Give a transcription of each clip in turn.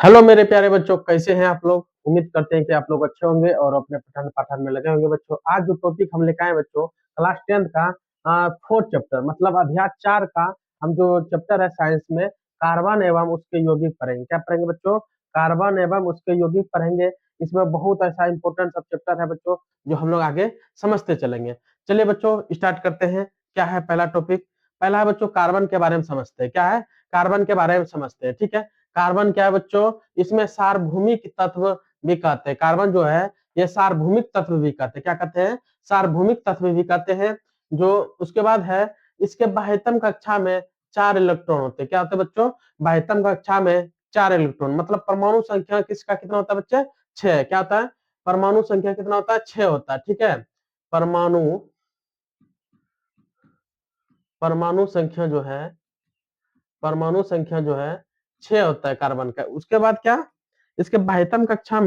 Hello मेरे प्यारे बच्चों, कैसे हैं आप लोग। उम्मीद करते हैं कि आप लोग अच्छे होंगे और अपने पठन पाठन में लगे होंगे। बच्चों, आज जो टॉपिक हम लेकर आए बच्चों, क्लास 10th का फोर्थ चैप्टर मतलब अध्याय 4 का हम जो चैप्टर है साइंस में कार्बन एवं उसके यौगिक पढ़ेंगे। क्या पढ़ेंगे बच्चों? कार्बन एवं उसके यौगिक पढ़ेंगे। इसमें बहुत ऐसा इंपॉर्टेंट सब चैप्टर है बच्चों, जो हम लोग आगे समझते चलेंगे। चलिए बच्चों, स्टार्ट करते हैं। क्या है पहला टॉपिक? पहला है बच्चों, कार्बन के बारे में समझते हैं। क्या है? कार्बन के बारे में समझते हैं। ठीक है। कार्बन क्या है बच्चों? इसमें सार्वभौमिक तत्व भी कहते हैं। कार्बन जो है ये सार्वभौमिक तत्व भी कहते हैं। क्या कहते हैं? सार्वभौमिक तत्व भी कहते हैं। जो उसके बाद है, इसके बाह्यतम कक्षा में 4 इलेक्ट्रॉन होते हैं। क्या होते हैं बच्चों? बाह्यतम कक्षा में 4 इलेक्ट्रॉन। मतलब परमाणु संख्या किसका कितना होता है बच्चे? 6। क्या होता है? परमाणु संख्या कितना होता है? 6 होता है। ठीक है। परमाणु परमाणु संख्या जो है, परमाणु संख्या जो है 6 होता है कार्बन का। उसके बाद क्या, इसके बाह्यतम कक्षा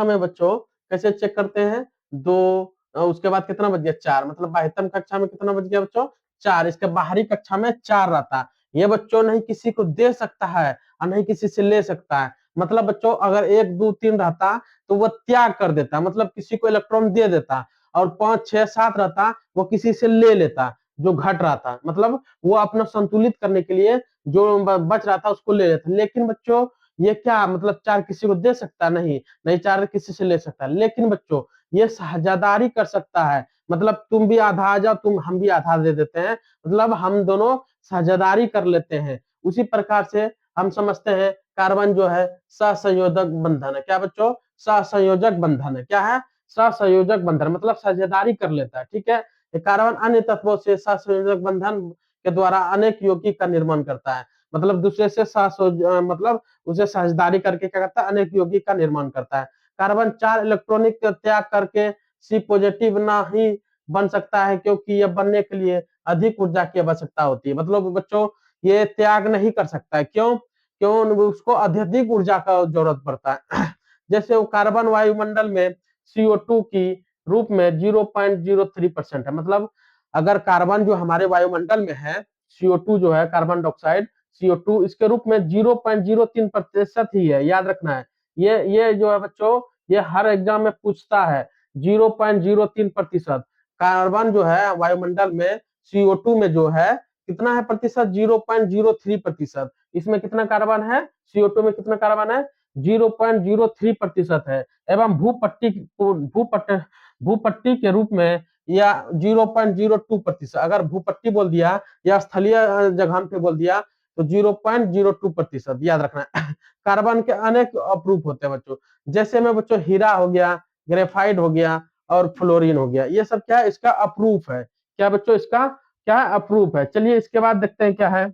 में बच्चों कैसे चेक करते हैं? दो। उसके बाद कितना बच गया? 4। मतलब बाह्यतम कक्षा में कितना बच गया बच्चों? 4। इसके बाहरी कक्षा में 4 रहता है। ये बच्चों नहीं किसी को दे सकता है और नहीं किसी से ले सकता है। मतलब बच्चों अगर 1 2 3 रहता तो वह त्याग कर देता, मतलब किसी को इलेक्ट्रॉन दे देता। और 5 6 7 रहता वो किसी से ले लेता, जो घट रहा था। मतलब वो अपना संतुलित करने के लिए जो बच रहा था उसको ले लेता। लेकिन बच्चों ये क्या मतलब 4 किसी को दे सकता? नहीं नहीं, 4 किसी से ले सकता। लेकिन बच्चों ये साझेदारी कर सकता है। मतलब तुम भी आधा आ जाओ, तुम हम भी आधा दे देते हैं। मतलब हम दोनों साझेदारी कर लेते हैं। उसी प्रकार से हम समझते हैं कार्बन जो है सहसंयोजक बंधन है। क्या बच्चों? सहसंयोजक बंधन है। क्या है? सहसंयोजक बंधन मतलब साझेदारी कर लेता है। ठीक है। ये कार्बन अन्य तत्वों से सहसंयोजक बंधन के द्वारा अनेक यौगिक का निर्माण करता है। मतलब दूसरे से मतलब उसे साझेदारी करके क्या करता है? अनेक यौगिक का निर्माण करता है। कार्बन 4 इलेक्ट्रॉनिक त्याग करके सी पॉजिटिव ना ही बन सकता है, क्योंकि यह बनने के लिए अधिक ऊर्जा की आवश्यकता होती है। मतलब बच्चों ये त्याग नहीं कर सकता है। क्यों? क्यों? उसको अत्यधिक ऊर्जा का जरूरत पड़ता है। जैसे वो कार्बन वायुमंडल में CO2 की रूप में 0.03% है। मतलब अगर कार्बन जो हमारे वायुमंडल में है, CO2 जो है कार्बन डाइऑक्साइड, CO2 इसके रूप में 0.03% ही है। याद रखना है। ये जो है बच्चों, ये हर एग्जाम में पूछता है। 0.03% कार्बन जो है वायुमंडल में CO2 में जो है कितना है प्रतिशत? 0.03%। इसमें कितना कार्बन है? CO2 में कितना कार्बन है? 0.03% है। एवं भूपट्टी के रूप में या 0.02%। अगर भूपट्टी बोल दिया या स्थलीय जगह पे बोल दिया तो 0.02%। याद रखना है। कार्बन के अनेक अपरूप होते हैं बच्चों। जैसे में बच्चों हीरा हो गया, ग्रेफाइट हो गया और फ्लोरीन हो गया। ये सब क्या है? इसका अप्रूफ है। क्या बच्चों? इसका क्या अप्रूफ है। चलिए इसके बाद देखते हैं क्या है।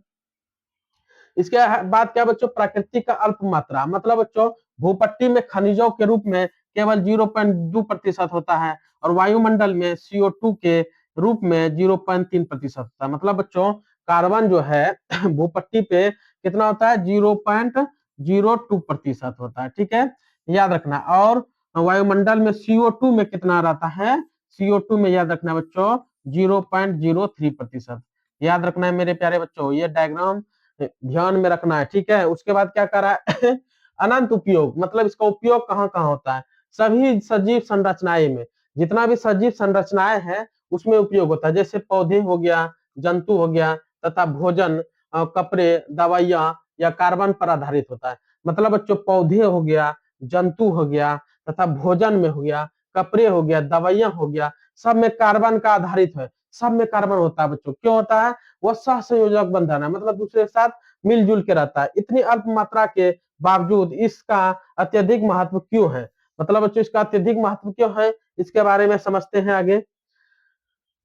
इसके बाद क्या बच्चों? प्राकृतिक का अल्प मात्रा। मतलब बच्चों भूपट्टी में खनिजों के रूप में केवल 0.2% होता है और वायुमंडल में CO2 के रूप में 0.3% होता है। मतलब बच्चों कार्बन जो है भूपट्टी पे कितना होता है? 0.02% होता है। ठीक है, याद रखना। और वायुमंडल में CO2 में कितना रहता है? CO2 में याद रखना बच्चों 0.03%। याद रखना है मेरे प्यारे बच्चों, ये डायग्राम ध्यान में रखना है। ठीक है। उसके बाद क्या कर रहा है? अनंत उपयोग। मतलब इसका उपयोग कहाँ कहाँ होता है? सभी सजीव संरचनाएं में, जितना भी सजीव संरचनाएं हैं उसमें उपयोग होता है। जैसे पौधे हो गया, जंतु हो गया तथा भोजन, कपड़े, दवाइयां या कार्बन पर आधारित होता है। मतलब बच्चों पौधे हो गया, जंतु हो गया तथा भोजन में हो गया, कपड़े हो गया, दवाइयां हो गया, सब में कार्बन का आधारित है। सब में कार्बन होता है बच्चों। क्यों होता है? वह सहसंयोजक बंधन है। मतलब दूसरे के साथ मिलजुल के रहता है। इतनी अल्प मात्रा के बावजूद इसका अत्यधिक महत्व क्यों है? मतलब बच्चों इसका अत्यधिक महत्व क्यों है, इसके बारे में समझते हैं आगे।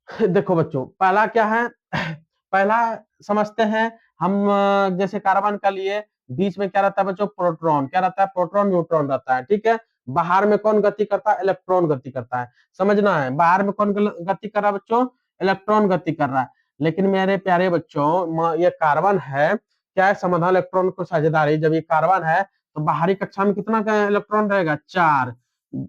देखो बच्चों पहला क्या है? पहला समझते हैं हम। जैसे कार्बन का लिए बीच में क्या रहता है बच्चों? प्रोटॉन। क्या रहता है? प्रोटॉन न्यूट्रॉन रहता है। ठीक है। बाहर में कौन गति करता है? इलेक्ट्रॉन गति करता है। समझना है, बाहर में कौन गति कर रहा है बच्चों? इलेक्ट्रॉन गति कर रहा है। लेकिन मेरे प्यारे बच्चों ये कार्बन है, क्या है? समाधान इलेक्ट्रॉन को साझेदारी। जब ये कार्बन है तो बाहरी कक्षा में कितना का इलेक्ट्रॉन रहेगा? 4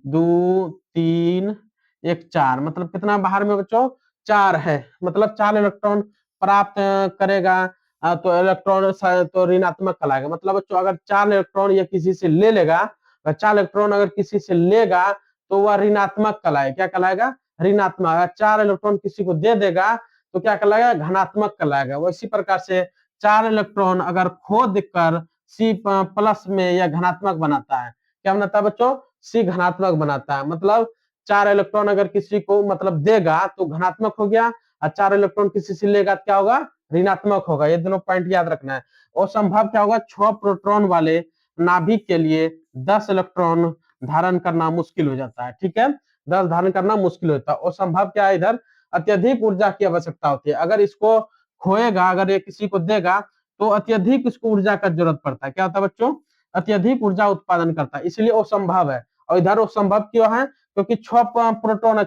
2 3 1 4। मतलब कितना बाहर में बच्चों? 4 है। मतलब 4 इलेक्ट्रॉन प्राप्त करेगा तो इलेक्ट्रॉन तो ऋणात्मक कहलाएगा। मतलब बच्चों अगर 4 इलेक्ट्रॉन ये किसी से ले लेगा, अगर 4 इलेक्ट्रॉन अगर किसी से लेगा तो वह ऋणात्मक कहलाएगा। क्या कहलाएगा? ऋणात्मक। अगर 4 इलेक्ट्रॉन किसी को दे देगा तो क्या कहलाएगा? धनात्मक कहलाएगा। वो इसी प्रकार से 4 इलेक्ट्रॉन अगर खो देकर सी प्लस में या धनात्मक बनाता है। क्या बनाता है बच्चों? सी धनात्मक बनाता है। मतलब 4 इलेक्ट्रॉन अगर किसी को मतलब देगा तो धनात्मक हो गया, और 4 इलेक्ट्रॉन किसी से लेगा तो क्या होगा? ऋणात्मक होगा। ये दोनों पॉइंट याद रखना है। और संभव क्या होगा? 6 प्रोटॉन वाले नाभिक के लिए 10 इलेक्ट्रॉन धारण करना मुश्किल हो जाता है। ठीक है, 10 धारण करना मुश्किल होता है। और संभव क्या है? इधर अत्यधिक ऊर्जा की आवश्यकता होती है। अगर इसको खोएगा, अगर ये किसी को देगा तो अत्यधिक इसको ऊर्जा का जरूरत पड़ता है। क्या होता है बच्चों? अत्यधिक ऊर्जा उत्पादन करता है, इसलिए वो संभव है। और इधर वो संभव क्यों है? क्योंकि 6 प्रोटॉन है,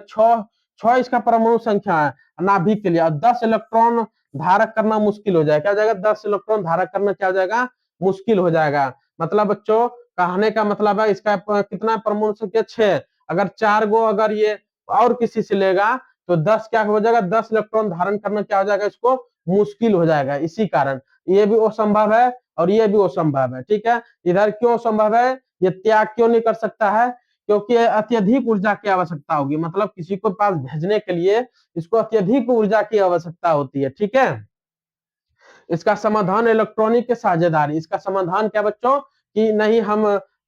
6 इसका परमाणु संख्या है नाभिक के लिए, और 10 इलेक्ट्रॉन धारक करना मुश्किल हो जाएगा। क्या हो जाएगा? 10 इलेक्ट्रॉन धारक करना क्या हो जाएगा? मुश्किल हो जाएगा। मतलब बच्चों कहने का मतलब है इसका कितना परमाणु संख्या? 6। अगर 4 गो अगर ये और किसी से लेगा तो 10 क्या हो जाएगा? 10 इलेक्ट्रॉन धारण करना क्या हो जाएगा? इसको मुश्किल हो जाएगा। इसी कारण ये भी असंभव है और ये भी असंभव है। ठीक है, इधर क्यों असंभव है? ये त्याग क्यों नहीं कर सकता है? क्योंकि अत्यधिक ऊर्जा की आवश्यकता होगी। मतलब किसी को पास भेजने के लिए इसको अत्यधिक ऊर्जा की आवश्यकता होती है। ठीक है, इसका समाधान इलेक्ट्रॉनिक के साझेदारी। इसका समाधान क्या बच्चों? कि नहीं हम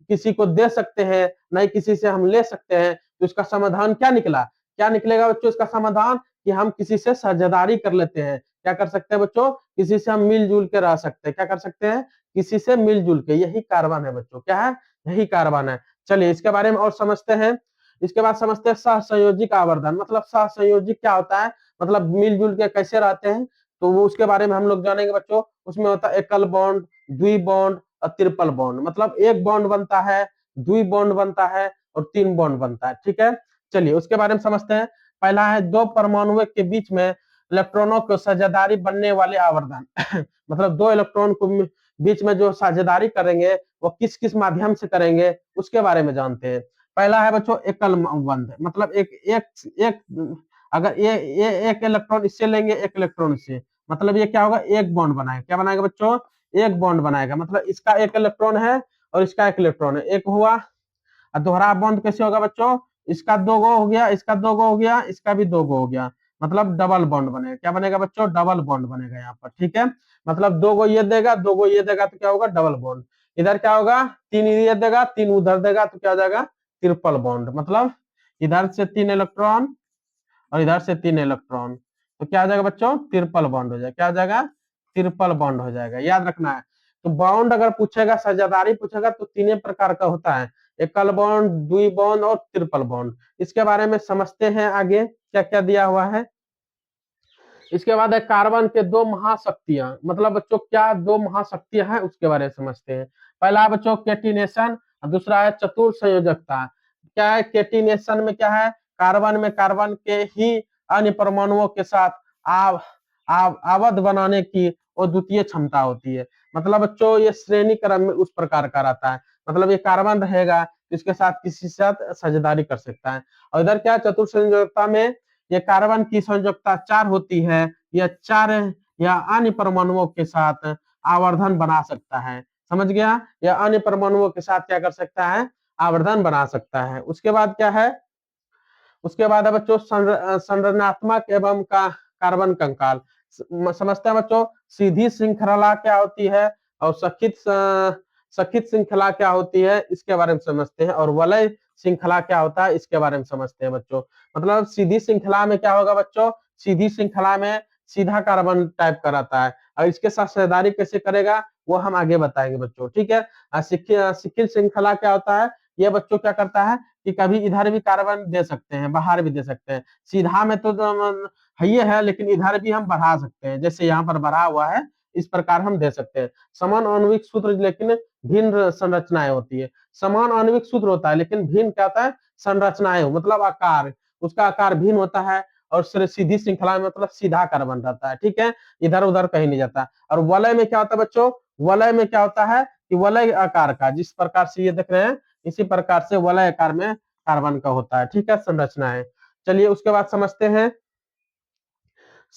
किसी को दे सकते हैं, नहीं किसी से हम ले सकते हैं। तो इसका समाधान क्या निकला? क्या निकलेगा बच्चों इसका समाधान? कि हम किसी से साझेदारी कर लेते हैं। क्या कर सकते हैं बच्चों? किसी से हम मिलजुल के रह सकते हैं। क्या कर सकते हैं? किसी से मिलजुल के। यही कार्बन है बच्चों। क्या है? यही कार्बन है। चलिए इसके बारे में और समझते हैं। इसके बाद समझते हैं सहसंयोजिक आवर्धन। मतलब सहसंयोजिक क्या होता है? मतलब मिलजुल के कैसे रहते हैं, तो वो उसके बारे में हम लोग जानेंगे बच्चों। उसमें होता है एकल बॉन्ड, द्वि बॉन्ड और ट्रिपल बॉन्ड। मतलब एक बॉन्ड बनता है, द्वि बॉन्ड बनता है और 3 बॉन्ड बनता है। ठीक है, चलिए उसके बारे में समझते हैं। पहला है 2 परमाणुओं के बीच में इलेक्ट्रॉनों को साझेदारी बनने वाले आवर्धन। मतलब 2 इलेक्ट्रॉन को बीच में जो साझेदारी करेंगे वो किस किस माध्यम से करेंगे उसके बारे में जानते हैं। पहला है बच्चों एकल बंध। मतलब एक एक एक अगर ये एक इलेक्ट्रॉन इससे लेंगे, एक इलेक्ट्रॉन इससे, मतलब ये क्या होगा? एक बॉन्ड बनाएगा। क्या बनाएगा बच्चों? एक बॉन्ड बनाएगा। मतलब इसका एक इलेक्ट्रॉन है और इसका एक इलेक्ट्रॉन है, एक हुआ। और दोहरा बॉन्ड कैसे होगा बच्चों? इसका 2 गो हो गया, इसका 2 गो हो गया, इसका भी 2 गो हो गया। मतलब डबल बॉन्ड बनेगा। क्या बनेगा बच्चों? डबल बॉन्ड बनेगा यहाँ पर। ठीक है, मतलब 2 गो ये देगा, 2 गो ये देगा तो क्या होगा? Double bond. इधर क्या होगा? 3 ये देगा, 3 उधर देगा तो क्या हो जाएगा? Triple bond. मतलब इधर से 3 इलेक्ट्रॉन और इधर से 3 इलेक्ट्रॉन, तो क्या आ जाएगा बच्चों? ट्रिपल बॉन्ड हो जाएगा। क्या हो जाएगा? ट्रिपल बॉन्ड हो जाएगा। याद रखना है। तो बॉन्ड अगर पूछेगा, साझेदारी पूछेगा तो 3 प्रकार का होता है, एकल बॉन्ड, द्वि बॉन्ड और ट्रिपल बॉन्ड। इसके बारे में समझते हैं आगे क्या क्या दिया हुआ है। इसके बाद है कार्बन के 2 महाशक्तियां। मतलब बच्चों क्या 2 महाशक्तियां हैं उसके बारे में समझते हैं। पहला है बच्चों केटिनेशन, और दूसरा है चतुर संयोजकता। क्या है केटिनेशन में? क्या है? कार्बन में कार्बन के ही अन्य परमाणुओं के साथ आबद्ध बनाने की और द्वितीय क्षमता होती है। मतलब बच्चों ये श्रेणी क्रम में उस प्रकार का रहता है। मतलब ये कार्बन रहेगा तो इसके साथ किसी के साथ साझेदारी कर सकता है। और इधर क्या? चतुर संयोजकता में ये कार्बन की संयोजकता 4 होती है, यह 4 या अन्य परमाणुओं के साथ आवर्धन बना सकता है। समझ गया? या अन्य परमाणुओं के साथ क्या कर सकता है? आवर्धन बना सकता है। उसके बाद क्या है? उसके बाद है बच्चों संरचनात्मक एवं का कार्बन कंकाल। समझते हैं बच्चों, सीधी श्रृंखला क्या होती है और सखित श्रृंखला क्या होती है इसके बारे में समझते हैं। और वलय श्रृंखला क्या होता है इसके बारे में समझते हैं बच्चों। मतलब सीधी श्रृंखला में क्या होगा बच्चों? सीधी श्रृंखला में सीधा कार्बन टाइप का रहता है, और इसके साथ साझेदारी कैसे करेगा वो हम आगे बताएंगे बच्चों। ठीक है, शिखिल श्रृंखला क्या होता है? ये बच्चों क्या करता है कि कभी इधर भी कार्बन दे सकते हैं, बाहर भी दे सकते हैं। सीधा में तो ये है, लेकिन इधर भी हम बढ़ा सकते हैं, जैसे यहाँ पर बढ़ा हुआ है इस प्रकार हम दे सकते हैं। समान आणविक सूत्र लेकिन भिन्न संरचनाएं होती है। समान आणविक सूत्र होता है लेकिन भिन्न क्या होता है? संरचनाएं, मतलब आकार, उसका आकार भिन्न होता है। और सीधी श्रृंखला में मतलब सीधा कार्बन रहता है। ठीक है, इधर उधर कहीं नहीं जाता। और वलय में क्या होता है बच्चों? वलय में क्या होता है कि वलय आकार का, जिस प्रकार से ये देख रहे हैं इसी प्रकार से वलय आकार में कार्बन का होता है। ठीक है, संरचना है। चलिए उसके बाद समझते हैं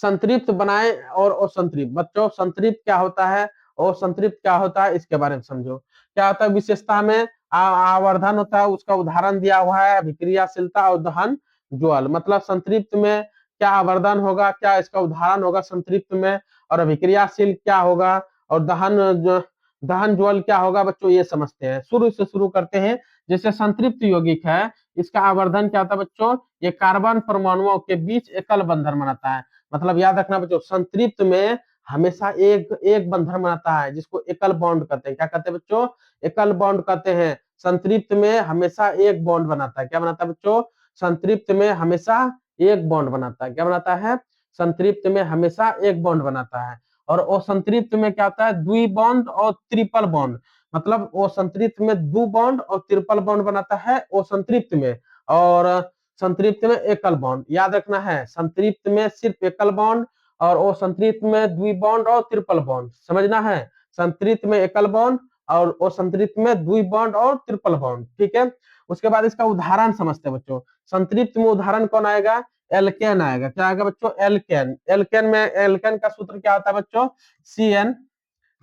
संतृप्त बनाए और असंतृप्त। बच्चों संतृप्त क्या होता है और संतृप्त क्या होता है इसके बारे में समझो। क्या होता है विशेषता में आवर्धन होता है, उसका उदाहरण दिया हुआ है अभिक्रियाशीलता और दहन ज्वल। मतलब संतृप्त में क्या आवर्धन होगा, क्या इसका उदाहरण होगा संतृप्त में, और अभिक्रियाशील क्या होगा, और दहन ज्वल क्या होगा बच्चों, ये समझते हैं। शुरू से शुरू करते हैं। जैसे संतृप्त यौगिक है, इसका आवर्धन क्या होता है बच्चों, ये कार्बन परमाणुओं के बीच एकल बंधन बनाता है। मतलब याद रखना बच्चों, संतृप्त में हमेशा एक एक बंधन बनाता है जिसको एकल बॉन्ड कहते हैं। क्या कहते हैं बच्चों, एकल बॉन्ड कहते हैं। संतृप्त में हमेशा एक बॉन्ड बनाता है। क्या बनाता है बच्चों, संतृप्त में हमेशा एक बॉन्ड बनाता है। क्या बनाता है, संतृप्त में हमेशा एक बॉन्ड बनाता है। और असंतृप्त में क्या होता है, द्वि बॉन्ड और ट्रिपल बॉन्ड। मतलब वो संतृप्त में दो बॉन्ड और ट्रिपल बॉन्ड बनाता है वो संतृप्त में, और संतृप्त में एकल बॉन्ड। याद रखना है, संतृप्त में सिर्फ एकल बॉन्ड और वो संतृप्त में द्वि बॉन्ड और ट्रिपल बॉन्ड, समझना है। संतृप्त में एकल बॉन्ड और वो संतृप्त में द्वि बॉन्ड और ट्रिपल बॉन्ड, ठीक है। उसके बाद इसका उदाहरण समझते हैं बच्चों। संतृप्त में उदाहरण कौन आएगा, एल्केन आएगा। क्या आएगा बच्चों, एल्केन। एल्केन में एल्केन का सूत्र क्या होता है बच्चों,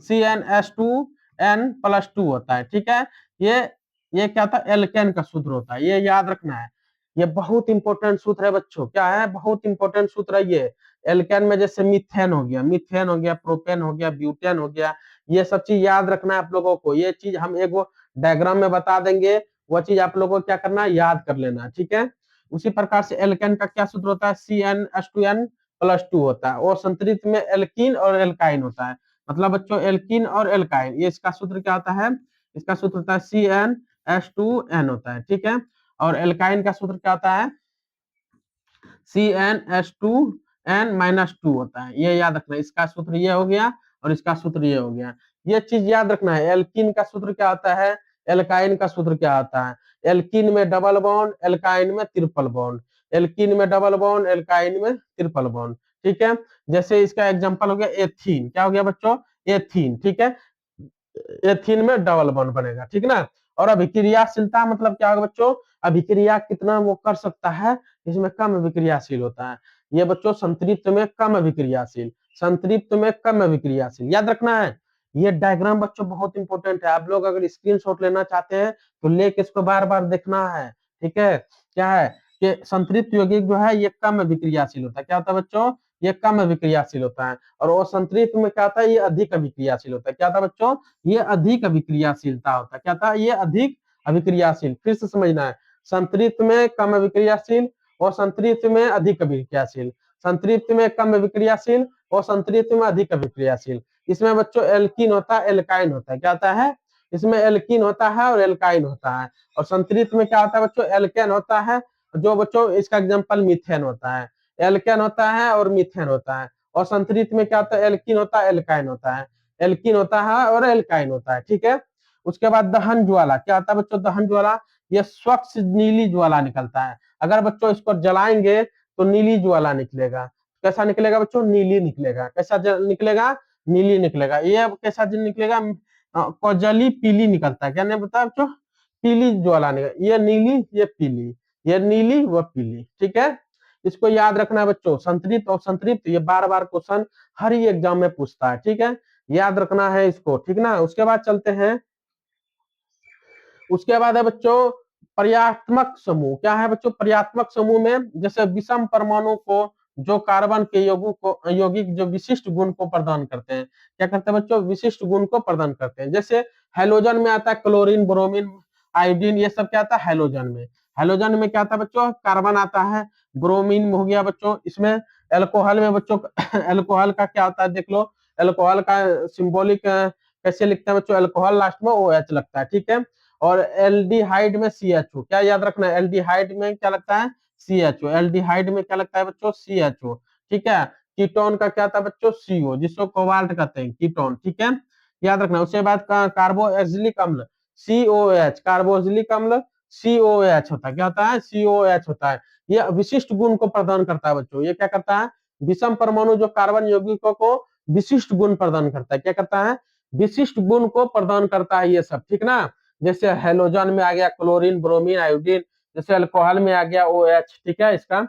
CnH2n+2 होता है, ठीक है। ये ये क्या था, एल्केन का सूत्र होता है, ये याद रखना है। ये बहुत इंपॉर्टेंट सूत्र है बच्चों, क्या है, बहुत इंपॉर्टेंट सूत्र है ये। एल्केन में जैसे मीथेन हो गया, प्रोपेन हो गया, ब्यूटेन हो गया, ये सब चीज याद रखना है आप लोगों को। ये चीज हम एक वो डायग्राम में बता देंगे, वो चीज आप लोगों को क्या करना है, याद कर लेना है, ठीक है। उसी प्रकार से एल्केन का क्या सूत्र होता है, CnH2n+2 होता है। और संतृप्त में एल्कीन और एल्काइन होता है। मतलब बच्चों एल्कीन और एल्काइन, ये इसका सूत्र क्या होता है, इसका सूत्र होता है CnH2n होता है, ठीक है। और एल्काइन का सूत्र क्या होता है, CnH2n-2 होता है। ये याद रखना, इसका सूत्र ये हो गया और इसका सूत्र ये हो गया। ये चीज याद रखना है। एल्कीन का सूत्र क्या होता है, एल्काइन का सूत्र क्या होता है। एल्कीन में डबल बॉन्ड, एल्काइन में ट्रिपल बॉन्ड। एल्कीन में डबल बॉन्ड, एल्काइन में ट्रिपल बॉन्ड, ठीक है। जैसे इसका एग्जांपल हो गया एथीन। क्या हो गया बच्चों, एथीन, ठीक है। एथीन में डबल बॉन्ड बनेगा, ठीक ना। और अभिक्रियाशीलता मतलब क्या होगा बच्चों, अभिक्रिया कितना वो कर सकता है, इसमें कम अभिक्रियाशील होता है। ये बच्चों संतृप्त में कम अभिक्रियाशील, संतृप्त में कम अभिक्रियाशील, याद रखना है। ये डायग्राम बच्चों बहुत इंपॉर्टेंट है। आप लोग अगर स्क्रीनशॉट लेना चाहते हैं तो लेके इसको बार बार देखना है, ठीक है। क्या है कि संतृप्त यौगिक जो है ये कम अभिक्रियाशील होता है। क्या होता है बच्चों, ये कम अभिक्रियाशील होता है। और असंतृप्त में क्या होता है, ये अधिक अभिक्रियाशील होता है। क्या था बच्चों, ये अधिक अभिक्रियाशीलता होता है। क्या था, ये अधिक अभिक्रियाशील। फिर से समझना है, संतृप्त में कम अभिक्रियाशील और संतृप्त में अधिक अभिक्रियाशील। संतृप्त में कम अभिक्रियाशील और संतृप्त में अधिक अभिक्रियाशील। इसमें बच्चों एल्कीन होता है, एल्काइन होता है। क्या होता है, इसमें एल्कीन होता है और एल्काइन होता है। और संतृप्त में क्या होता है बच्चों, एल्केन होता है। जो बच्चों इसका एग्जाम्पल मीथेन होता है, एल्केन होता है और मीथेन होता है। और संतृप्त में क्या होता है, एल्कीन होता है, एल्काइन होता है। एल्कीन होता है और एल्काइन होता है, ठीक है। उसके बाद दहन ज्वाला क्या होता है बच्चों, दहन ज्वाला ये स्वच्छ नीली ज्वाला निकलता है। अगर बच्चों इसको जलाएंगे तो नीली ज्वाला निकलेगा। कैसा निकलेगा बच्चों, नीली निकलेगा। कैसा निकलेगा, नीली निकलेगा। ये कैसा निकलेगा, जली पीली निकलता है। क्या नहीं बता बच्चों, पीली ज्वाला निकल, ये नीली ये पीली, ये नीली व पीली, ठीक है। इसको याद रखना है बच्चों, संतृप्त और संतृप्त ये बार बार क्वेश्चन हर ही एग्जाम में पूछता है, ठीक है। याद रखना है इसको, ठीक ना। उसके बाद चलते हैं, उसके बाद है बच्चों पर्यात्मक समूह। क्या है बच्चों, पर्यात्मक समूह में जैसे विषम परमाणु को जो कार्बन के यौगिक जो विशिष्ट गुण को प्रदान करते हैं। क्या करते हैं बच्चों, विशिष्ट गुण को प्रदान करते हैं। जैसे हेलोजन में आता है क्लोरीन, ब्रोमीन, आयोडीन, ये सब क्या आता है हेलोजन में। हेलोजन में क्या आता है बच्चों, कार्बन आता है। ब्रोमीन हो गया बच्चों, इसमें एल्कोहल में बच्चों एल्कोहल का क्या होता है देख लो। एल्कोहल का सिंबॉलिक कैसे लिखते हैं बच्चों, एल्कोहल लास्ट में OH लगता है, ठीक है। और एल्डिहाइड में CHO, क्या याद रखना है, एल्डिहाइड में क्या लगता है, CHO। एल्डिहाइड में क्या लगता है बच्चों, CHO, ठीक है। कीटोन का क्या था बच्चों, CO, जिसको कोबाल्ट कहते हैं, कीटोन, ठीक है। याद रखना। उसके बाद कार्बोक्सिलिक अम्ल COH, कार्बोक्सिलिक अम्ल COH होता है। क्या होता है, COH होता है। ये विशिष्ट गुण को प्रदान करता है बच्चों। ये क्या करता है, विषम परमाणु जो कार्बन यौगिकों को विशिष्ट गुण प्रदान करता है। क्या करता है, विशिष्ट गुण को प्रदान करता है, ये सब, ठीक ना। जैसे हेलोजन में आ गया क्लोरीन, ब्रोमीन, आयोडीन। जैसे अल्कोहल में आ गया OH, ठीक है इसका।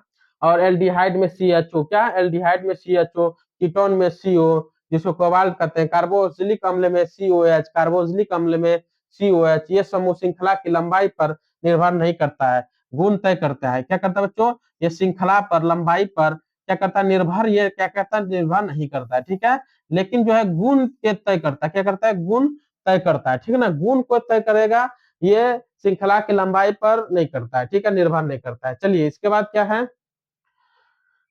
और एल्डिहाइड में CHO, क्या एल्डिहाइड में CHO, कीटोन में CO, जिसको कोबाल्ट कहते हैं, कार्बोक्सिलिक अम्ल में COH, कार्बोक्सिलिक अम्ल में COH। ये समूह श्रृंखला की लंबाई पर निर्भर नहीं करता है, गुण तय करता है। क्या करता है बच्चों, ये श्रृंखला पर, लंबाई पर क्या करता है, निर्भर, ये क्या करता है, निर्भर नहीं करता है, ठीक है। लेकिन जो है गुण के तय करता है, क्या करता है, गुण तय करता है, ठीक है ना। गुण को तय करेगा, ये श्रृंखला की लंबाई पर नहीं करता है, ठीक है, निर्भर नहीं करता है। चलिए इसके बाद क्या है,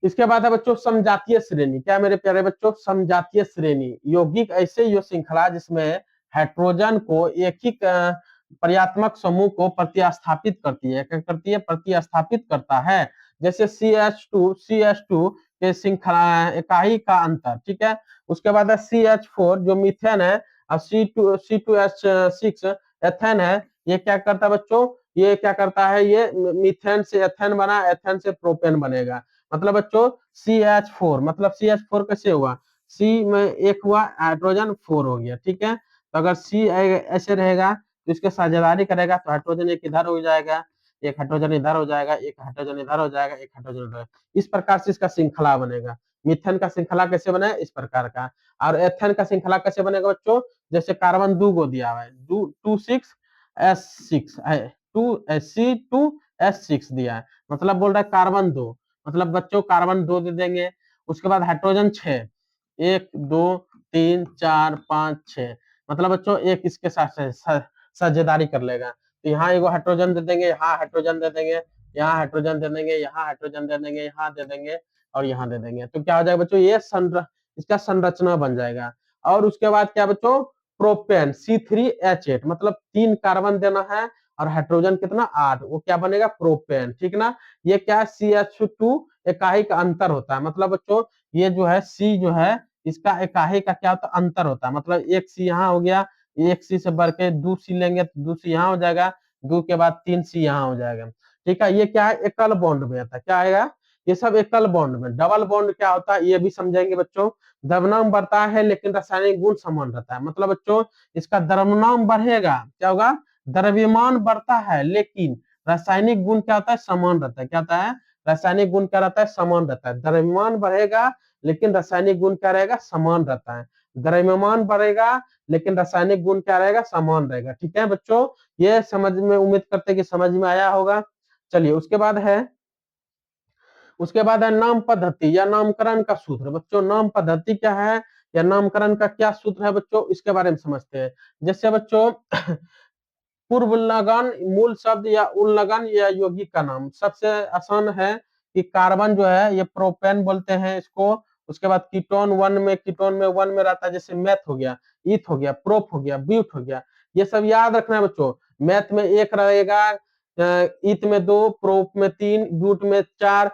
इसके बाद है बच्चों समजातीय श्रेणी। क्या मेरे प्यारे बच्चों, समजातीय श्रेणी यौगिक ऐसे यो श्रृंखला जिसमें हाइड्रोजन को एक ही पर्यात्मक समूह को प्रतिस्थापित करती है, क्या करती है, प्रतिस्थापित करता है। जैसे CH2 के श्रृंखला इकाई का अंतर, ठीक है। उसके बाद है CH4 जो मीथेन है, और C2H6 एथेन है। ये क्या करता है बच्चों, ये क्या करता है, ये मीथेन से एथेन बना, एथेन से प्रोपेन बनेगा। मतलब बच्चों CH4, मतलब CH4 कैसे हुआ, C में एक हुआ, हाइड्रोजन 4 हो गया, ठीक है। तो अगर C ऐसे रहेगा तो इसके साझेदारी करेगा तो हाइड्रोजन एक इधर हो जाएगा, एक हाइड्रोजन इधर हो जाएगा, एक हाइड्रोजन इधर हो जाएगा, एक हाइड्रोजन इधर। इस प्रकार से इसका श्रृंखला बनेगा। मीथेन का श्रृंखला कैसे बना है, इस प्रकार का। और एथेन का श्रृंखला कैसे बनेगा बच्चों, जैसे कार्बन 2 को दिया हुआ है, 2 6 S6 C2S6 दिया है, मतलब बोल रहा है कार्बन 2, मतलब बच्चों कार्बन 2 दे देंगे। उसके बाद हाइड्रोजन 6, 1 2 3 4 5 6, मतलब बच्चों एक इसके साथ साझेदारी कर लेगा। तो यहाँ एगो हाइड्रोजन दे देंगे, यहाँ हाइड्रोजन दे देंगे, यहाँ हाइड्रोजन दे देंगे, यहाँ हाइड्रोजन दे देंगे, यहाँ दे देंगे और यहाँ दे देंगे। तो क्या हो जाएगा बच्चों, ये इसका संरचना बन जाएगा। और उसके बाद क्या बच्चों, प्रोपेन C3H8, मतलब 3 कार्बन देना है और हाइड्रोजन कितना 8, वो क्या बनेगा, प्रोपेन, ठीक ना। ये क्या CH2 इकाई का अंतर होता है, मतलब बच्चों ये जो है C जो है इसका इकाई का क्या होता है, अंतर होता है। मतलब एक C यहाँ हो गया, एक C से बढ़ के 2C लेंगे तो 2C यहाँ हो जाएगा, 2 के बाद 3C यहाँ हो जाएगा, ठीक है। ये क्या है, एकल बॉन्ड में आता है, क्या आएगा, ये सब एकल बॉन्ड में। डबल बॉन्ड क्या होता है ये भी समझेंगे बच्चों। द्रव्यमान बढ़ता है लेकिन रासायनिक गुण समान रहता है, मतलब बच्चों इसका द्रव्यमान बढ़ेगा, क्या होगा, द्रव्यमान बढ़ता है लेकिन रासायनिक गुण क्या होता है, समान रहता है। क्या होता है, रासायनिक गुण क्या रहता है, समान रहता है। द्रव्यमान बढ़ेगा लेकिन रासायनिक गुण क्या रहेगा, समान रहता है। द्रव्यमान बढ़ेगा लेकिन रासायनिक गुण क्या रहेगा, समान रहेगा, ठीक है बच्चों। ये समझ में, उम्मीद करते कि समझ में आया होगा। चलिए उसके बाद है नाम पद्धति या नामकरण का सूत्र। बच्चों नाम पद्धति क्या है या नामकरण का क्या सूत्र है बच्चों, इसके बारे में समझते हैं। जैसे बच्चों पूर्व लगन, मूल शब्द या उल्लंघन या यौगिक का नाम। सबसे आसान है कि कार्बन जो है ये प्रोपेन बोलते हैं इसको। उसके बाद कीटोन में वन में रहता है, जैसे मैथ हो गया, ईथ हो गया, प्रोप हो गया, ब्यूट हो गया। ये सब याद रखना है बच्चों। मैथ में 1 रहेगा, ईथ में 2, प्रोप में 3, ब्यूट में 4।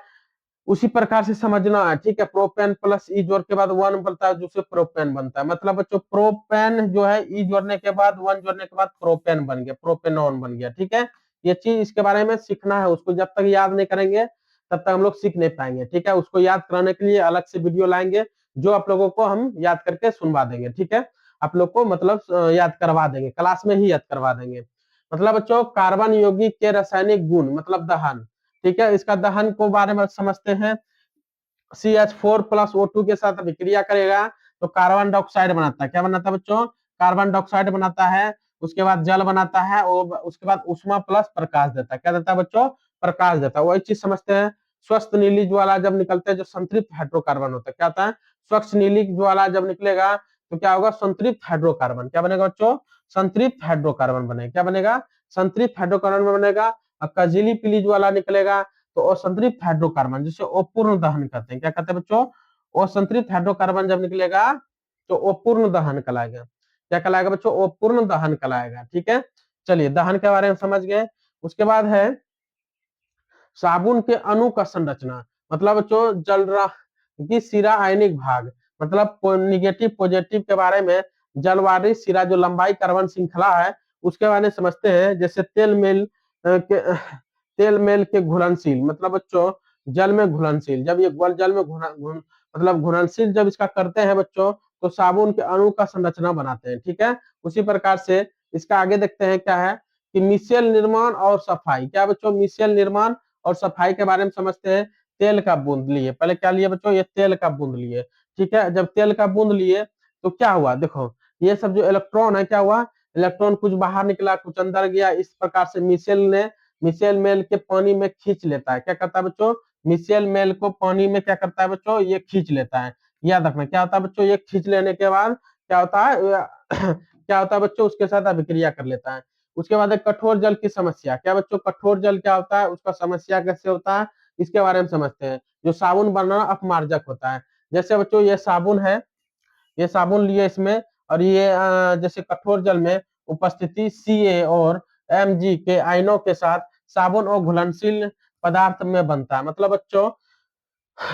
उसी प्रकार से समझना है, ठीक है। प्रोपेन प्लस ई जोड़ के बाद वन बनता है, जिससे प्रोपेन बनता है। मतलब बच्चों प्रोपेन जो है ई जोड़ने के बाद, वन जोड़ने के बाद प्रोपेन बन गया, प्रोपेनॉन बन गया, ठीक है। ये चीज इसके बारे में सीखना है, उसको जब तक याद नहीं करेंगे तब तक हम लोग सीख नहीं पाएंगे, ठीक है। उसको याद कराने के लिए अलग से वीडियो लाएंगे, जो आप लोगों को हम याद करके सुनवा देंगे, ठीक है। आप लोग को मतलब याद करवा देंगे, क्लास में ही याद करवा देंगे। मतलब बच्चों कार्बन यौगिक के रासायनिक गुण, मतलब दहन, ठीक है। इसका दहन को बारे में समझते हैं। CH4 प्लस O2 के साथ अभिक्रिया करेगा तो कार्बन डाइऑक्साइड बनाता है। क्या बनाता है बच्चों, कार्बन डाइऑक्साइड बनाता है। उसके बाद जल बनाता है और उसके बाद उष्मा प्लस प्रकाश देता है। क्या देता है बच्चों, प्रकाश देता है। वही चीज समझते हैं। स्वस्थ नीली ज्वाला जब निकलते हैं, जो संतृप्त हाइड्रोकार्बन होता है, क्या होता है, स्वच्छ नीली ज्वाला जब निकलेगा तो क्या होगा, संतृप्त हाइड्रोकार्बन। क्या बनेगा बच्चों, संतृप्त हाइड्रोकार्बन बनेगा। क्या बनेगा, संतृप्त हाइड्रोकार्बन बनेगा। और कजीली पीली ज्वाला निकलेगा तो असंतृप्त हाइड्रोकार्बन, जिसे अपूर्ण दहन कहते हैं। क्या कहते हैं बच्चों, असंतृप्त हाइड्रोकार्बन जब निकलेगा तो अपूर्ण दहन कहलाएगा। क्या कहलाएगा बच्चों, अपूर्ण दहन कहलाएगा, ठीक है। चलिए दहन के बारे में समझ गए। उसके बाद है साबुन के अणु का संरचना। मतलब बच्चों जल की सिरा आयनिक भाग, मतलब निगेटिव पॉजिटिव के बारे में। जलवारी सिरा जो लंबाई कार्बन श्रृंखला है उसके बारे में समझते हैं। जैसे तेल मेल के घुलनशील, मतलब बच्चों जल में घुलनशील, जब ये जल में मतलब घुलनशील जब इसका करते हैं बच्चों तो साबुन के अणु का संरचना बनाते हैं, ठीक है। उसी प्रकार से इसका आगे देखते हैं क्या है कि मिशेल निर्माण और सफाई। क्या बच्चों, मिशेल निर्माण और सफाई के बारे में समझते हैं। तेल का बूंद लिए। पहले क्या लिए बच्चों, ये तेल का बूंद लिए। ठीक है, जब तेल का बूंद लिए तो क्या हुआ, देखो ये सब जो इलेक्ट्रॉन है क्या हुआ, इलेक्ट्रॉन कुछ बाहर निकला कुछ अंदर गया। इस प्रकार से मिशेल मेल के पानी में खींच लेता है। क्या करता है बच्चों, मिशेल मेल को पानी में क्या करता है बच्चों, ये खींच लेता है। याद रखना क्या होता है बच्चों, ये खींच लेने के बाद क्या होता है क्या होता है बच्चों, उसके साथ अभिक्रिया कर लेता है। उसके बाद एक कठोर जल की समस्या। क्या बच्चों, कठोर जल क्या होता है, उसका समस्या कैसे होता है, इसके बारे में समझते हैं। जो साबुन बनाना अपमार्जक होता है। जैसे बच्चों ये साबुन है, ये साबुन लिए इसमें, और ये जैसे कठोर जल में उपस्थिति Ca और Mg के आयनों के साथ साबुन और घुलनशील पदार्थ में बनता है। मतलब बच्चों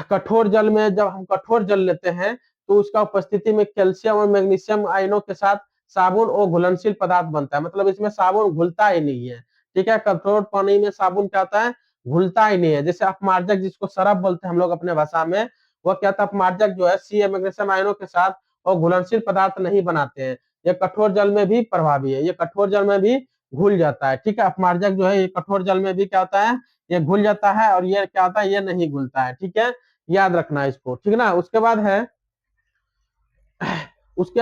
कठोर जल में जब हम कठोर जल लेते हैं तो उसका उपस्थिति में कैल्शियम और मैग्नीशियम आयनों के साथ साबुन और घुलनशील पदार्थ बनता है। मतलब इसमें साबुन घुलता ही नहीं है। ठीक है, कठोर पानी में साबुन क्या होता है, घुलता ही नहीं है। जैसे अपमार्जक जिसको सरफ बोलते हैं हम लोग अपने भाषा में, वह क्या था, अपमार्जक जो है सी मैग्नीशियम आयनों के साथ और घुलनशील पदार्थ नहीं बनाते हैं। ये कठोर जल में भी प्रभावी है, ये कठोर जल में भी घुल जाता है। ठीक है, अपमार्जक जो है ये कठोर जल में भी क्या होता है, ये घुल जाता है, और ये क्या होता है, ये नहीं घुलता है। ठीक है, याद रखना इसको, ठीक ना। उसके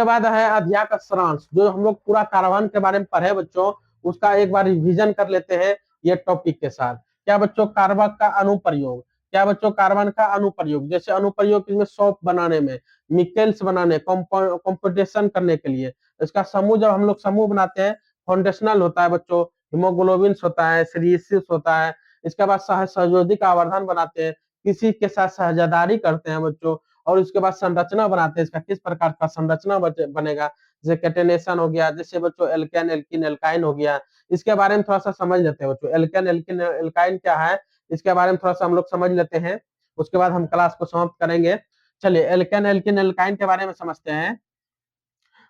बाद है अध्ययन सारांश, जो हम लोग पूरा कार्बन के बारे में पढ़े बच्चों, उसका एक बार रिवीजन कर लेते हैं ये टॉपिक के साथ। क्या बच्चों, कार्बन का अनुप्रयोग। क्या बच्चों, कार्बन का अनुप्रयोग, जैसे अनुप्रयोग इसमें सोप बनाने में, मिकेल्स बनाने, कंपोजिशन करने के लिए। इसका समूह जब हम लोग समूह बनाते हैं, फाउंडेशनल होता है बच्चों, हीमोग्लोबिन होता है, सीरियसिस होता है। इसके बाद सहयोगी का आवर्धन बनाते हैं, किसी के साथ साझेदारी करते हैं बच्चों, और उसके बाद संरचना बनाते हैं, इसका किस प्रकार का संरचना बनेगा। जैसे कैटेनेशन हो गया, जैसे बच्चों एल्केन एल्किन एल्काइन हो गया। इसके बारे में थोड़ा सा समझ लेते हैं बच्चों, एल्केन एल्किन एल्काइन क्या है, इसके बारे में थोड़ा सा हम लोग समझ लेते हैं। उसके बाद हम क्लास को समाप्त करेंगे। चलिए एल्केन एल्किन एल्काइन के बारे में समझते हैं।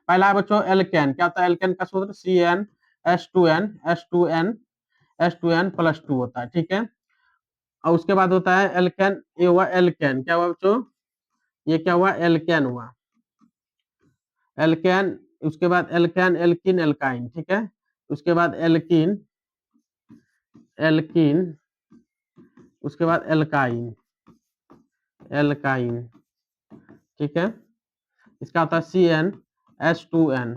पहला बच्चों एल्केन क्या होता है, एल्केन का सूत्र CN H2N होता है। ठीक है, और उसके बाद होता है एल्केन, ये हुआ एल्केन, क्या हुआ बच्चों, ये क्या हुआ, एल्केन हुआ, एल्केन। उसके बाद एल्केन एल्किन एल्काइन। ठीक है, उसके बाद एल्किन एल्किन, उसके बाद एल्काइन एल्काइन। ठीक है, इसका होता है CnH2n,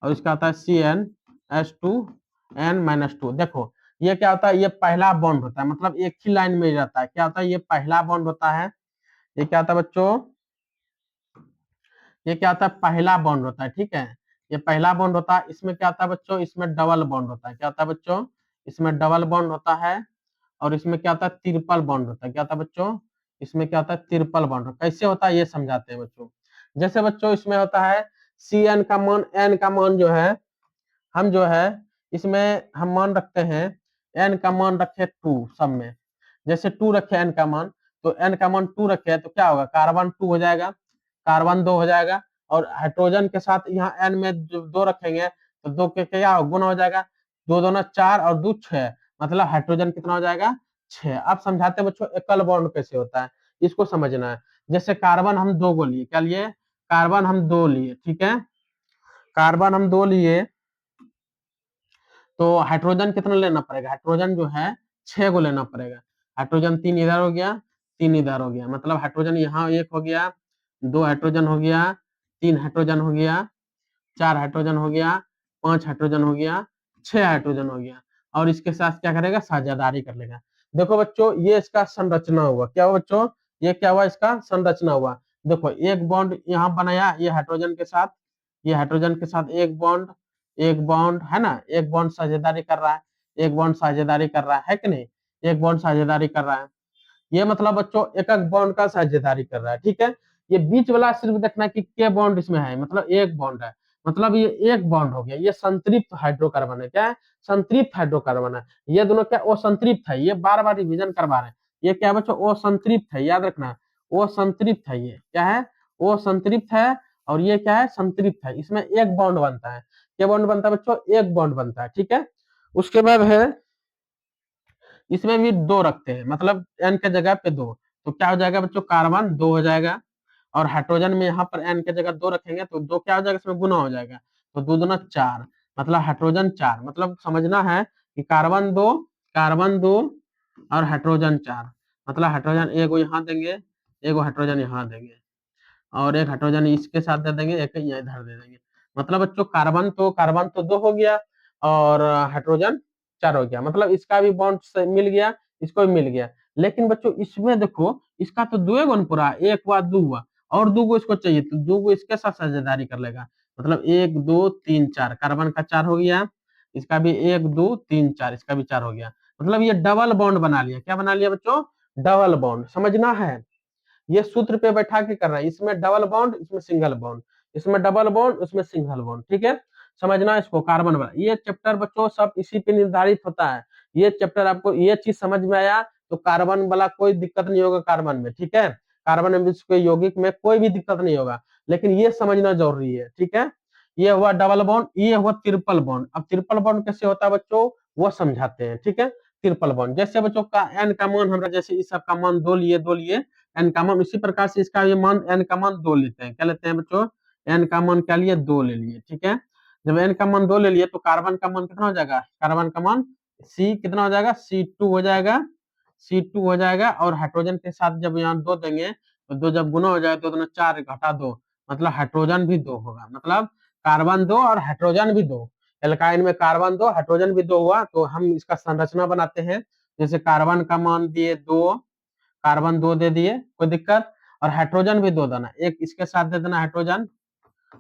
और इसका होता है CnH2n-2। देखो ये क्या होता है, ये पहला बॉन्ड होता है, मतलब एक ही लाइन में रहता है। क्या होता है, ये पहला बॉन्ड होता है। ये क्या होता है बच्चों, ये क्या होता है, पहला बॉन्ड होता है। ठीक है, ये पहला बॉन्ड होता है। इसमें क्या होता है बच्चों, इसमें डबल बॉन्ड होता है। क्या होता है बच्चों, इसमें डबल बॉन्ड होता है, और इसमें क्या होता है, ट्रिपल बॉन्ड होता है। क्या होता है बच्चों, इसमें क्या होता है, ट्रिपल बॉन्ड। कैसे होता है ये समझाते हैं बच्चों। जैसे बच्चों इसमें होता है Cn का मान, n का मान जो है, हम जो है इसमें हम मान रखते हैं, n का मान रखे 2 सब में। जैसे 2 रखे n का मान, तो n का मान 2 रखे तो क्या होगा, कार्बन 2 हो जाएगा, कार्बन 2 हो जाएगा। और हाइड्रोजन के साथ यहाँ n में जो 2 रखेंगे तो 2 के क्या गुना हो जाएगा, 2 दूना 4 और 2 6, मतलब हाइड्रोजन कितना हो जाएगा, 6। अब समझाते हैं बच्चों एकल बॉन्ड कैसे होता है, इसको समझना है। जैसे कार्बन हम 2 को लिए, क्या लिए, कार्बन हम 2 लिए। ठीक है, कार्बन हम 2 लिए, तो हाइड्रोजन कितना लेना पड़ेगा, हाइड्रोजन जो है 6 को लेना पड़ेगा। हाइड्रोजन 3 इधर हो गया, 3 इधर हो गया, मतलब हाइड्रोजन यहाँ 1 हो गया, 2 हाइड्रोजन हो गया, 3 हाइड्रोजन हो गया, 4 हाइड्रोजन हो गया, 5 हाइड्रोजन हो गया, 6 हाइड्रोजन हो गया। और इसके साथ क्या करेगा, साझेदारी कर लेगा। देखो बच्चों ये इसका संरचना हुआ, क्या हुआ बच्चों, ये क्या हुआ, इसका संरचना हुआ। देखो एक बॉन्ड यहाँ बनाया, ये हाइड्रोजन के साथ, ये हाइड्रोजन के साथ एक बॉन्ड, एक बॉन्ड है ना, एक बॉन्ड साझेदारी कर रहा है, एक बॉन्ड साझेदारी कर रहा है कि नहीं, एक बॉन्ड साझेदारी कर रहा है। ये मतलब बच्चों एक एक बॉन्ड का साझेदारी कर रहा है। ठीक है, ये बीच वाला सिर्फ देखना है कि के बॉन्ड इसमें है, मतलब एक बॉन्ड है, मतलब ये एक बॉन्ड हो गया। ये संतृप्त हाइड्रोकार्बन है, क्या है, संतृप्त हाइड्रोकार्बन है। ये दोनों क्या असंतृप्त है, ये बार बार रिविजन करवा रहे हैं। ये क्या बच्चों, असंतृप्त है, याद रखना, वो संतृप्त है। ये क्या है, वो संतृप्त है, और ये क्या है, संतृप्त है। इसमें एक बॉन्ड बनता है, क्या बॉन्ड बनता है बच्चों, एक बॉन्ड बनता है। ठीक है, उसके बाद है इसमें भी 2 रखते हैं, मतलब n के जगह पे 2, तो क्या हो जाएगा बच्चों, कार्बन 2 हो जाएगा। और हाइड्रोजन में यहाँ पर n के जगह 2 रखेंगे तो 2 क्या हो जाएगा, इसमें गुना हो जाएगा, तो 2 दूना 4, मतलब हाइड्रोजन 4। मतलब समझना है कि कार्बन 2 और हाइड्रोजन 4, मतलब हाइड्रोजन एगो यहाँ देंगे, एगो हाइड्रोजन यहाँ देंगे, और एक हाइड्रोजन इसके साथ दे देंगे, एक यहाँ इधर दे देंगे। मतलब बच्चों कार्बन तो 2 हो गया, और हाइड्रोजन 4 हो गया। मतलब इसका भी बॉन्ड मिल गया, इसको भी मिल गया। लेकिन बच्चों इसमें देखो, इसका तो 2 गुण पूरा, एक हुआ 2 हुआ, और 2 इसको चाहिए, तो 2 इसके साथ साझेदारी कर लेगा। मतलब 1 2 3 4, कार्बन का 4 हो गया, इसका भी 1 2 3 4, इसका भी 4 हो गया। मतलब ये डबल बॉन्ड बना लिया। क्या बना लिया बच्चों? Double bond. समझना है, ये सूत्र पे बैठा के कर रहा है। इसमें डबल बॉन्ड, इसमें सिंगल बॉन्ड, इसमें डबल बॉन्ड, उसमें सिंगल बॉन्ड। ठीक है, समझना इसको। कार्बन वाला ये चैप्टर बच्चों सब इसी पे निर्धारित होता है। ये चैप्टर आपको ये चीज समझ में आया तो कार्बन वाला कोई दिक्कत नहीं होगा कार्बन में। ठीक है, कार्बन में इसके यौगिक में कोई भी दिक्कत नहीं होगा, लेकिन ये समझना जरूरी है। ठीक है, ये हुआ डबल बॉन्ड, ये हुआ ट्रिपल बॉन्ड। अब ट्रिपल बॉन्ड कैसे होता है बच्चों, वो समझाते हैं। ठीक है, ट्रिपल बॉन्ड जैसे बच्चों का एन का मान, हमरा जैसे इस सब का मान 2 लिए एन का मान, उसी प्रकार से इसका ये मान एन का मान 2 लेते हैं। क्या लेते हैं बच्चों? एन का मान क्या लिए? 2 ले लिए। ठीक है, जब एन का मान 2 ले लिए तो कार्बन का मान कितना हो जाएगा? कार्बन का मान सी कितना हो जाएगा? C2 हो जाएगा, C2 हो जाएगा। और हाइड्रोजन के साथ जब यहाँ 2 देंगे तो 2 जब गुना हो जाएगा तो 4 घटा 2, मतलब हाइड्रोजन भी 2 होगा। मतलब कार्बन 2 और हाइड्रोजन भी 2। एल्काइन में कार्बन 2 हाइड्रोजन भी 2 हुआ, तो हम इसका संरचना बनाते हैं। जैसे कार्बन का मान दिए 2, कार्बन 2 दे दिए, कोई दिक्कत। और हाइड्रोजन भी 2 देना, एक इसके साथ दे देना हाइड्रोजन,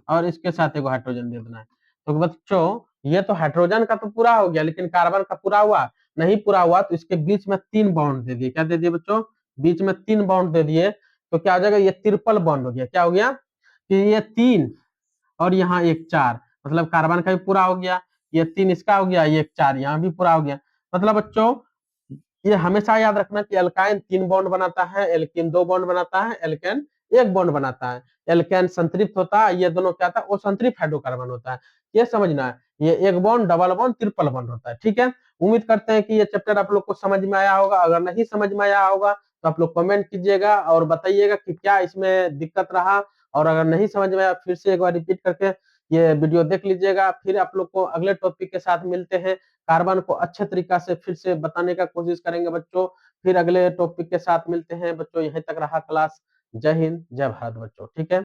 और इसके साथ एक हाइड्रोजन दे देना है। तो बच्चों ये तो हाइड्रोजन का तो पूरा हो गया, लेकिन कार्बन का पूरा हुआ नहीं? पूरा हुआ तो इसके बीच में 3 बॉन्ड दे दिए। क्या दे दिए बच्चों? बीच में 3 बॉन्ड दे दिए, तो क्या हो जाएगा? ये ट्रिपल बॉन्ड हो गया। क्या हो गया? कि ये 3 और यहाँ एक 4, मतलब कार्बन का भी पूरा हो गया। ये 3 इसका हो गया, ये 4 यहाँ भी पूरा हो गया। मतलब बच्चों ये हमेशा याद रखना कि एल्काइन 3 बॉन्ड बनाता है, एल्कीन 2 बॉन्ड बनाता है, एल्केन 1 बॉन्ड बनाता है। एल्केन संतृप्त होता है, ये दोनों क्या था? वो संतृप्त हाइड्रोकार्बन होता है। ये समझना है, ये 1 bond, double bond, triple bond होता है। ठीक है, उम्मीद करते हैं कि ये चैप्टर आप लोग को समझ में आया होगा। अगर नहीं समझ में आया होगा तो आप लोग कमेंट कीजिएगा और बताइएगा कि क्या इसमें दिक्कत रहा। और अगर नहीं समझ में आया फिर से एक बार रिपीट करके ये वीडियो देख लीजिएगा। फिर आप लोग को अगले टॉपिक के साथ मिलते हैं। कार्बन को अच्छे तरीका से फिर से बताने का कोशिश करेंगे बच्चों। फिर अगले टॉपिक के साथ मिलते हैं बच्चों। यहीं तक रहा क्लास। जय हिंद, जय भारत बच्चों। ठीक है।